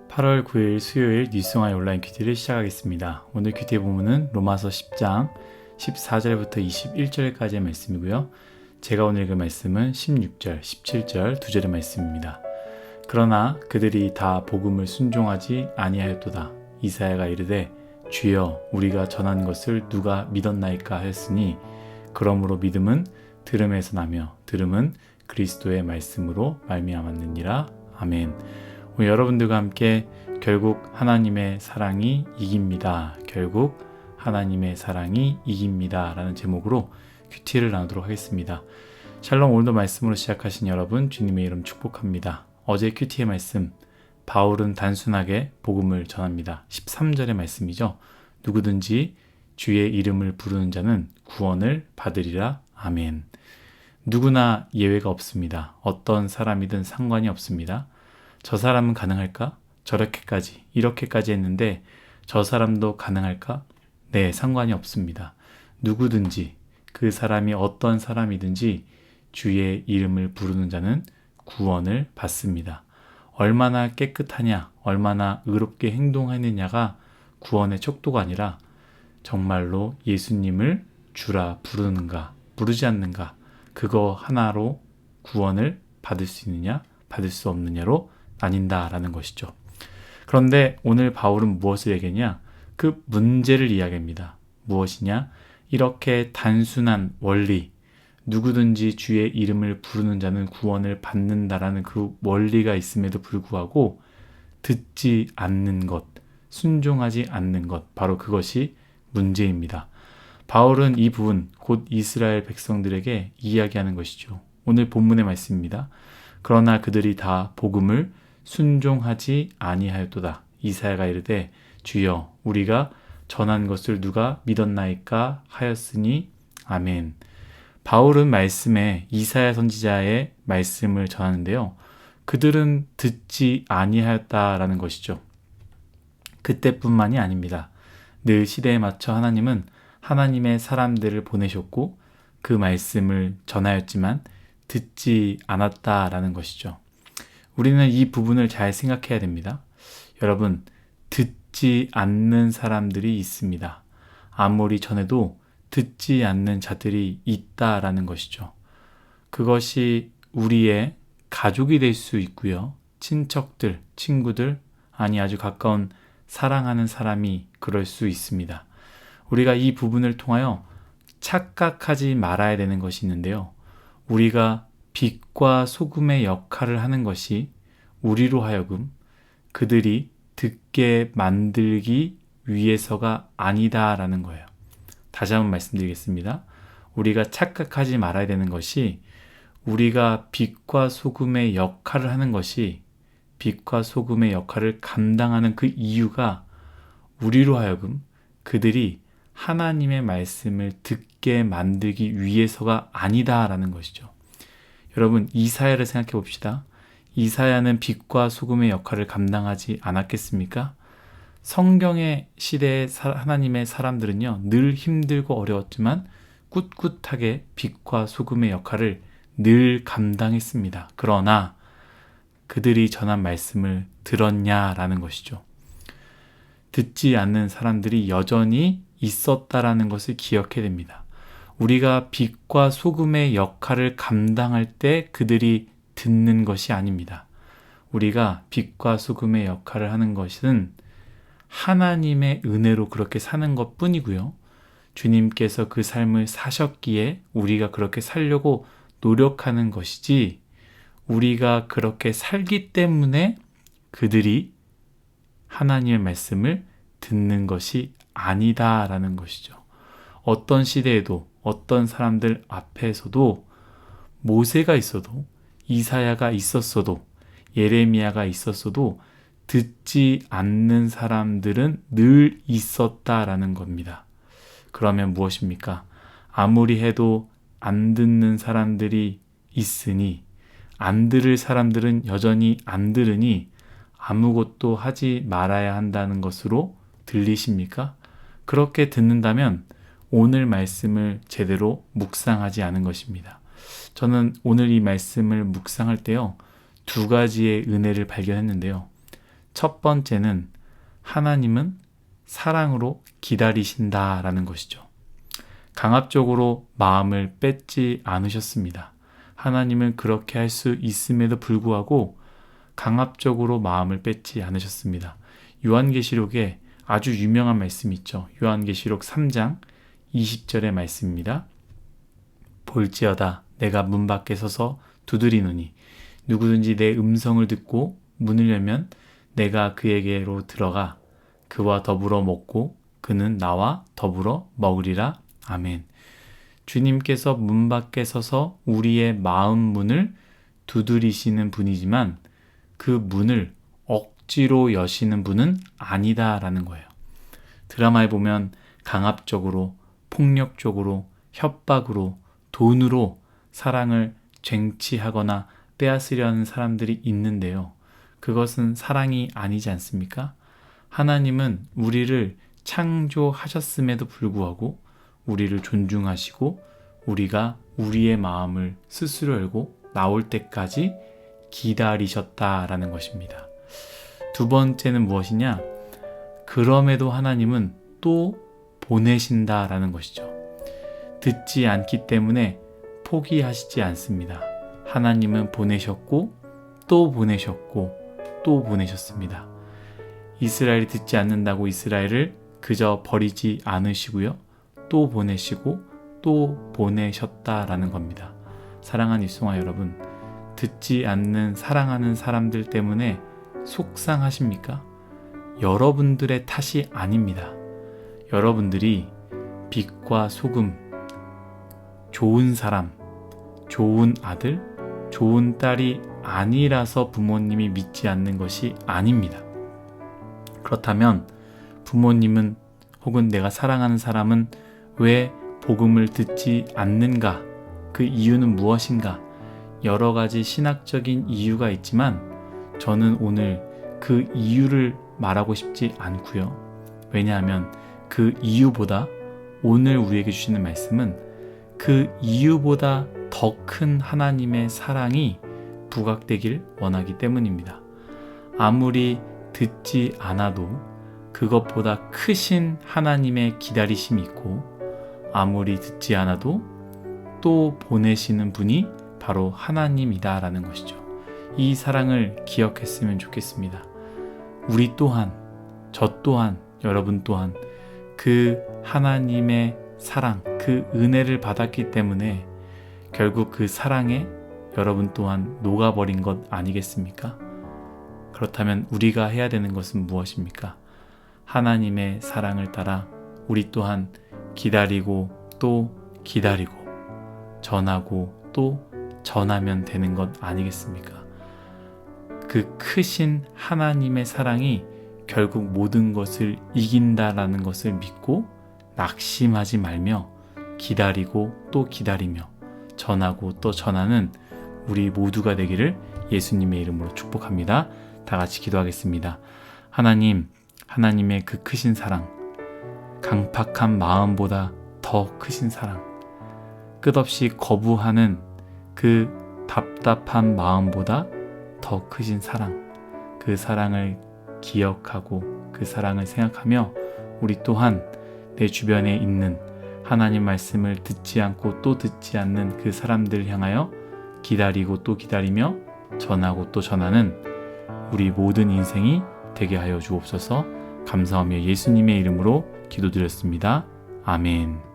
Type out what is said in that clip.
8월 9일 수요일 뉴스송아의 온라인 큐티를 시작하겠습니다. 오늘 큐티의 본문은 로마서 10장 14절부터 21절까지의 말씀이고요. 제가 오늘 읽은 말씀은 16절, 17절 두 절의 말씀입니다. 그러나 그들이 다 복음을 순종하지 아니하였도다. 이사야가 이르되 주여 우리가 전한 것을 누가 믿었나이까 하였으니 그러므로 믿음은 들음에서 나며 들음은 그리스도의 말씀으로 말미암았느니라. 아멘. 오늘 여러분들과 함께 결국 하나님의 사랑이 이깁니다. 결국 하나님의 사랑이 이깁니다. 라는 제목으로 큐티를 나누도록 하겠습니다. 샬롬, 오늘도 말씀으로 시작하신 여러분 주님의 이름 축복합니다. 어제 큐티의 말씀, 바울은 단순하게 복음을 전합니다. 13절의 말씀이죠. 누구든지 주의 이름을 부르는 자는 구원을 받으리라. 아멘. 누구나 예외가 없습니다. 어떤 사람이든 상관이 없습니다. 저 사람은 가능할까? 저렇게까지, 이렇게까지 했는데 저 사람도 가능할까? 네, 상관이 없습니다. 누구든지 그 사람이 어떤 사람이든지 주의 이름을 부르는 자는 구원을 받습니다. 얼마나 깨끗하냐, 얼마나 의롭게 행동하느냐가 구원의 척도가 아니라 정말로 예수님을 주라 부르는가, 부르지 않는가, 그거 하나로 구원을 받을 수 있느냐, 받을 수 없느냐로 나뉜다라는 것이죠. 그런데 오늘 바울은 무엇을 얘기하냐? 그 문제를 이야기합니다. 무엇이냐? 이렇게 단순한 원리, 누구든지 주의 이름을 부르는 자는 구원을 받는다라는 그 원리가 있음에도 불구하고 듣지 않는 것, 순종하지 않는 것, 바로 그것이 문제입니다. 바울은 이 부분, 곧 이스라엘 백성들에게 이야기하는 것이죠. 오늘 본문의 말씀입니다. 그러나 그들이 다 복음을 순종하지 아니하였도다. 이사야가 이르되 주여 우리가 전한 것을 누가 믿었나이까 하였으니 아멘. 바울은 말씀에 이사야 선지자의 말씀을 전하는데요. 그들은 듣지 아니하였다라는 것이죠. 그때뿐만이 아닙니다. 늘 시대에 맞춰 하나님은 하나님의 사람들을 보내셨고 그 말씀을 전하였지만 듣지 않았다라는 것이죠. 우리는 이 부분을 잘 생각해야 됩니다. 여러분, 듣지 않는 사람들이 있습니다. 아무리 전해도 듣지 않는 자들이 있다라는 것이죠. 그것이 우리의 가족이 될 수 있고요. 친척들, 친구들, 아니 아주 가까운 사랑하는 사람이 그럴 수 있습니다. 우리가 이 부분을 통하여 착각하지 말아야 되는 것이 있는데요. 우리가 빛과 소금의 역할을 하는 것이 우리로 하여금 그들이 듣게 만들기 위해서가 아니다라는 거예요. 다시 한번 말씀드리겠습니다. 우리가 착각하지 말아야 되는 것이 우리가 빛과 소금의 역할을 하는 것이 빛과 소금의 역할을 감당하는 그 이유가 우리로 하여금 그들이 하나님의 말씀을 듣게 만들기 위해서가 아니다라는 것이죠. 여러분, 이사야를 생각해 봅시다. 이사야는 빛과 소금의 역할을 감당하지 않았겠습니까? 성경의 시대의 하나님의 사람들은요, 늘 힘들고 어려웠지만 꿋꿋하게 빛과 소금의 역할을 늘 감당했습니다. 그러나 그들이 전한 말씀을 들었냐라는 것이죠. 듣지 않는 사람들이 여전히 있었다라는 것을 기억해야 됩니다. 우리가 빛과 소금의 역할을 감당할 때 그들이 듣는 것이 아닙니다. 우리가 빛과 소금의 역할을 하는 것은 하나님의 은혜로 그렇게 사는 것 뿐이고요. 주님께서 그 삶을 사셨기에 우리가 그렇게 살려고 노력하는 것이지, 우리가 그렇게 살기 때문에 그들이 하나님의 말씀을 듣는 것이 아니다라는 것이죠. 어떤 시대에도 어떤 사람들 앞에서도 모세가 있어도 이사야가 있었어도 예레미야가 있었어도 듣지 않는 사람들은 늘 있었다라는 겁니다. 그러면 무엇입니까? 아무리 해도 안 듣는 사람들이 있으니, 안 들을 사람들은 여전히 안 들으니 아무것도 하지 말아야 한다는 것으로 들리십니까? 그렇게 듣는다면 오늘 말씀을 제대로 묵상하지 않은 것입니다. 저는 오늘 이 말씀을 묵상할 때요, 두 가지의 은혜를 발견했는데요. 첫 번째는 하나님은 사랑으로 기다리신다라는 것이죠. 강압적으로 마음을 뺏지 않으셨습니다. 하나님은 그렇게 할 수 있음에도 불구하고 강압적으로 마음을 뺏지 않으셨습니다. 요한계시록에 아주 유명한 말씀이 있죠. 요한계시록 3장 20절의 말씀입니다. 볼지어다 내가 문 밖에 서서 두드리노니 누구든지 내 음성을 듣고 문을 열면 내가 그에게로 들어가 그와 더불어 먹고 그는 나와 더불어 먹으리라. 아멘. 주님께서 문 밖에 서서 우리의 마음 문을 두드리시는 분이지만 그 문을 억지로 여시는 분은 아니다라는 거예요. 드라마에 보면 강압적으로, 폭력적으로, 협박으로, 돈으로 사랑을 쟁취하거나 빼앗으려는 사람들이 있는데요. 그것은 사랑이 아니지 않습니까? 하나님은 우리를 창조하셨음에도 불구하고 우리를 존중하시고 우리가 우리의 마음을 스스로 열고 나올 때까지 기다리셨다라는 것입니다. 두 번째는 무엇이냐? 그럼에도 하나님은 또 보내신다라는 것이죠. 듣지 않기 때문에 포기하시지 않습니다. 하나님은 보내셨고 또 보내셨고 또 보내셨습니다. 이스라엘이 듣지 않는다고 이스라엘을 그저 버리지 않으시고요. 또 보내시고 또 보내셨다라는 겁니다. 사랑하는 입송아 여러분, 듣지 않는 사랑하는 사람들 때문에 속상하십니까? 여러분들의 탓이 아닙니다. 여러분들이 빛과 소금, 좋은 사람, 좋은 아들, 좋은 딸이 아니라서 부모님이 믿지 않는 것이 아닙니다. 그렇다면 부모님은 혹은 내가 사랑하는 사람은 왜 복음을 듣지 않는가? 그 이유는 무엇인가? 여러 가지 신학적인 이유가 있지만 저는 오늘 그 이유를 말하고 싶지 않고요. 왜냐하면 그 이유보다 오늘 우리에게 주시는 말씀은 그 이유보다 더 큰 하나님의 사랑이 부각되길 원하기 때문입니다. 아무리 듣지 않아도 그것보다 크신 하나님의 기다리심이 있고 아무리 듣지 않아도 또 보내시는 분이 바로 하나님이다라는 것이죠. 이 사랑을 기억했으면 좋겠습니다. 우리 또한, 저 또한, 여러분 또한 그 하나님의 사랑, 그 은혜를 받았기 때문에 결국 그 사랑에 여러분 또한 녹아버린 것 아니겠습니까? 그렇다면 우리가 해야 되는 것은 무엇입니까? 하나님의 사랑을 따라 우리 또한 기다리고 또 기다리고 전하고 또 전하면 되는 것 아니겠습니까? 그 크신 하나님의 사랑이 결국 모든 것을 이긴다라는 것을 믿고 낙심하지 말며 기다리고 또 기다리며 전하고 또 전하는 우리 모두가 되기를 예수님의 이름으로 축복합니다. 다 같이 기도하겠습니다. 하나님, 하나님의 그 크신 사랑, 강팍한 마음보다 더 크신 사랑, 끝없이 거부하는 그 답답한 마음보다 더 크신 사랑, 그 사랑을 기억하고 그 사랑을 생각하며 우리 또한 내 주변에 있는 하나님 말씀을 듣지 않고 또 듣지 않는 그 사람들을 향하여 기다리고 또 기다리며 전하고 또 전하는 우리 모든 인생이 되게 하여 주옵소서. 감사하며 예수님의 이름으로 기도드렸습니다. 아멘.